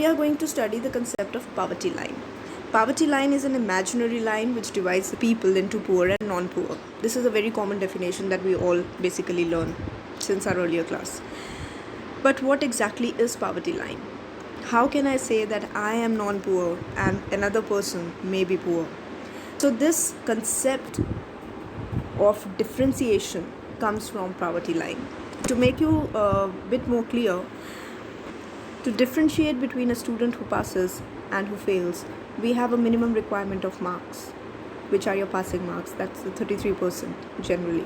We are going to study the concept of poverty line. Poverty line is an imaginary line which divides the people into poor and non-poor. This is a very common definition that we all basically learn since our earlier class. But what exactly is poverty line? How can I say that I am non-poor and another person may be poor? So this concept of differentiation comes from poverty line. To make you a bit more clear, to differentiate between a student who passes and who fails, we have a minimum requirement of marks, which are your passing marks. That's the 33% generally.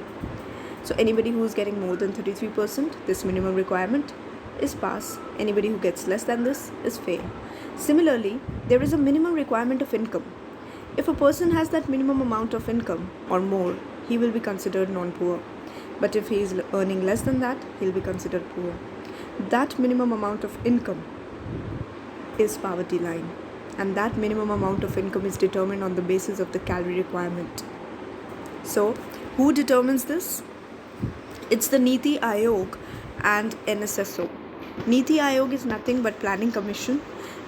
So anybody who is getting more than 33%, this minimum requirement is pass. Anybody who gets less than this is fail. Similarly, there is a minimum requirement of income. If a person has that minimum amount of income or more, he will be considered non-poor. But if he is earning less than that, he'll be considered poor. That minimum amount of income is poverty line, and that minimum amount of income is determined on the basis of the calorie requirement. So who determines this? It's the Niti Aayog and NSSO. Niti Aayog is nothing but Planning Commission,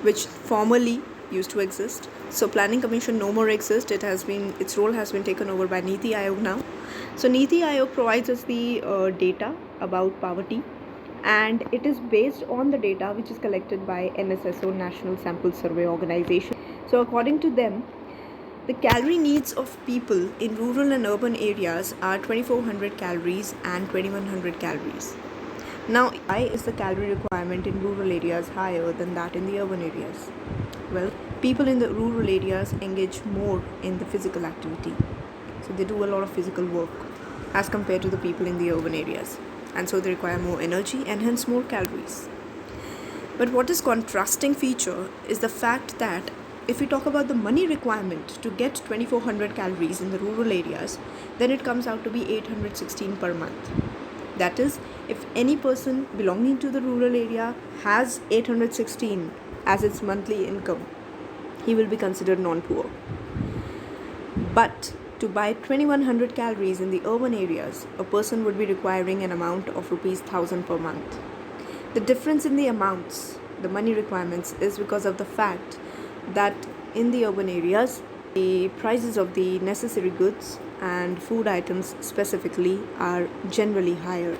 which formerly used to exist. So Planning Commission no more exists. Its role has been taken over by Niti Aayog now. So Niti Aayog provides us the data about poverty, and it is based on the data which is collected by NSSO, National Sample Survey Organization. So according to them, the calorie needs of people in rural and urban areas are 2400 calories and 2100 calories. Now, why is the calorie requirement in rural areas higher than that in the urban areas? Well, people in the rural areas engage more in the physical activity. So they do a lot of physical work as compared to the people in the urban areas. And so they require more energy and hence more calories. But what is contrasting feature is the fact that if we talk about the money requirement to get 2400 calories in the rural areas, then it comes out to be 816 per month. That is, if any person belonging to the rural area has 816 as its monthly income, he will be considered non-poor. But to buy 2100 calories in the urban areas, a person would be requiring an amount of rupees 1000 per month. The difference in the amounts, the money requirements, is because of the fact that in the urban areas, the prices of the necessary goods and food items specifically are generally higher.